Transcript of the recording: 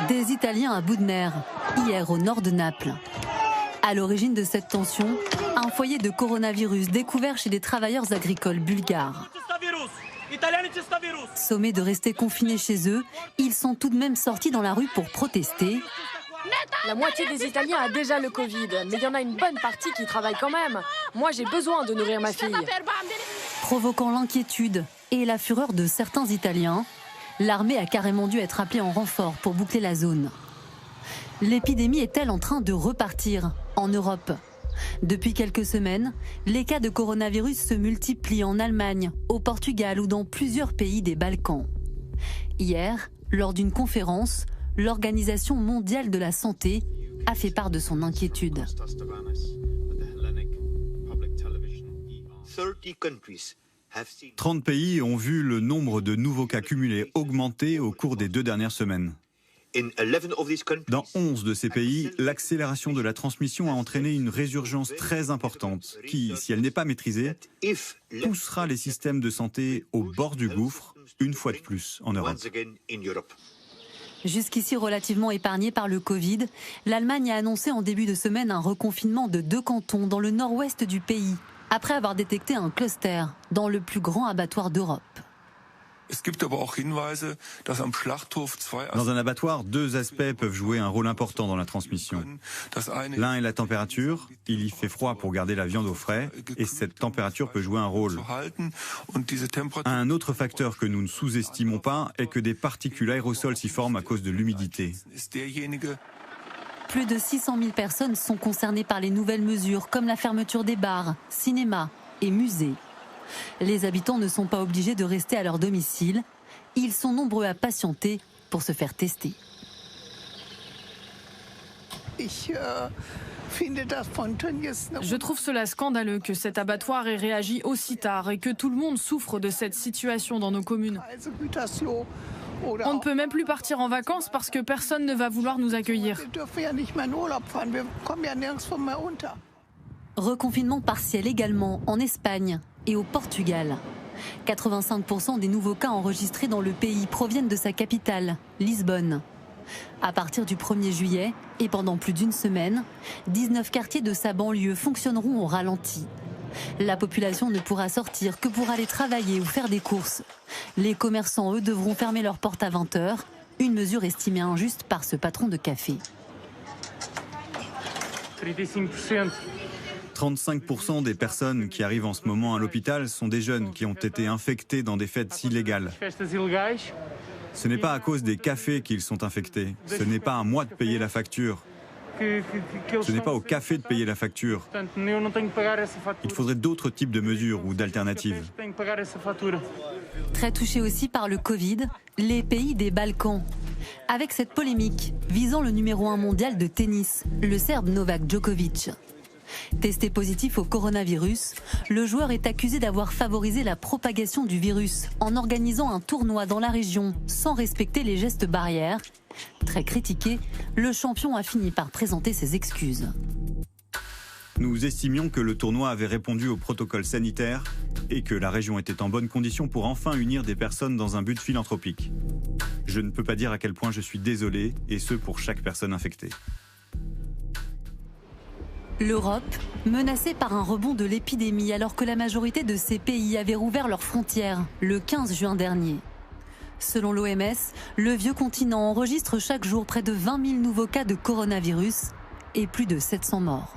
Des Italiens à bout de nerfs, hier au nord de Naples. À l'origine de cette tension, un foyer de coronavirus découvert chez des travailleurs agricoles bulgares. Sommés de rester confinés chez eux, ils sont tout de même sortis dans la rue pour protester. La moitié des Italiens a déjà le Covid, mais il y en a une bonne partie qui travaille quand même. Moi, j'ai besoin de nourrir ma fille. Provoquant l'inquiétude et la fureur de certains Italiens, l'armée a carrément dû être appelée en renfort pour boucler la zone. L'épidémie est-elle en train de repartir en Europe ? Depuis quelques semaines, les cas de coronavirus se multiplient en Allemagne, au Portugal ou dans plusieurs pays des Balkans. Hier, lors d'une conférence, l'Organisation mondiale de la santé a fait part de son inquiétude. 30 pays ont vu le nombre de nouveaux cas cumulés augmenter au cours des 2 dernières semaines. Dans 11 de ces pays, l'accélération de la transmission a entraîné une résurgence très importante qui, si elle n'est pas maîtrisée, poussera les systèmes de santé au bord du gouffre, une fois de plus en Europe. Jusqu'ici relativement épargnée par le Covid, l'Allemagne a annoncé en début de semaine un reconfinement de 2 cantons dans le nord-ouest du pays, après avoir détecté un cluster dans le plus grand abattoir d'Europe. Dans un abattoir, 2 aspects peuvent jouer un rôle important dans la transmission. L'un est la température. Il y fait froid pour garder la viande au frais et cette température peut jouer un rôle. Un autre facteur que nous ne sous-estimons pas est que des particules aérosols s'y forment à cause de l'humidité. Plus de 600 000 personnes sont concernées par les nouvelles mesures, comme la fermeture des bars, cinémas et musées. Les habitants ne sont pas obligés de rester à leur domicile. Ils sont nombreux à patienter pour se faire tester. Je trouve cela scandaleux que cet abattoir ait réagi aussi tard et que tout le monde souffre de cette situation dans nos communes. On ne peut même plus partir en vacances parce que personne ne va vouloir nous accueillir. Reconfinement partiel également en Espagne et au Portugal. 85% des nouveaux cas enregistrés dans le pays proviennent de sa capitale, Lisbonne. À partir du 1er juillet et pendant plus d'une semaine, 19 quartiers de sa banlieue fonctionneront au ralenti. La population ne pourra sortir que pour aller travailler ou faire des courses. Les commerçants, eux, devront fermer leurs portes à 20h, une mesure estimée injuste par ce patron de café. 35% des personnes qui arrivent en ce moment à l'hôpital sont des jeunes qui ont été infectés dans des fêtes illégales. Ce n'est pas à cause des cafés qu'ils sont infectés. Ce n'est pas à moi de payer la facture. Ce n'est pas au café de payer la facture. Il faudrait d'autres types de mesures ou d'alternatives. Très touchés aussi par le Covid, les pays des Balkans. Avec cette polémique visant le numéro 1 mondial de tennis, le Serbe Novak Djokovic. Testé positif au coronavirus, le joueur est accusé d'avoir favorisé la propagation du virus en organisant un tournoi dans la région sans respecter les gestes barrières. Très critiqué, le champion a fini par présenter ses excuses. Nous estimions que le tournoi avait répondu au protocole sanitaire et que la région était en bonne condition pour enfin unir des personnes dans un but philanthropique. Je ne peux pas dire à quel point je suis désolé, et ce pour chaque personne infectée. L'Europe, menacée par un rebond de l'épidémie alors que la majorité de ces pays avaient rouvert leurs frontières le 15 juin dernier. Selon l'OMS, le vieux continent enregistre chaque jour près de 20 000 nouveaux cas de coronavirus et plus de 700 morts.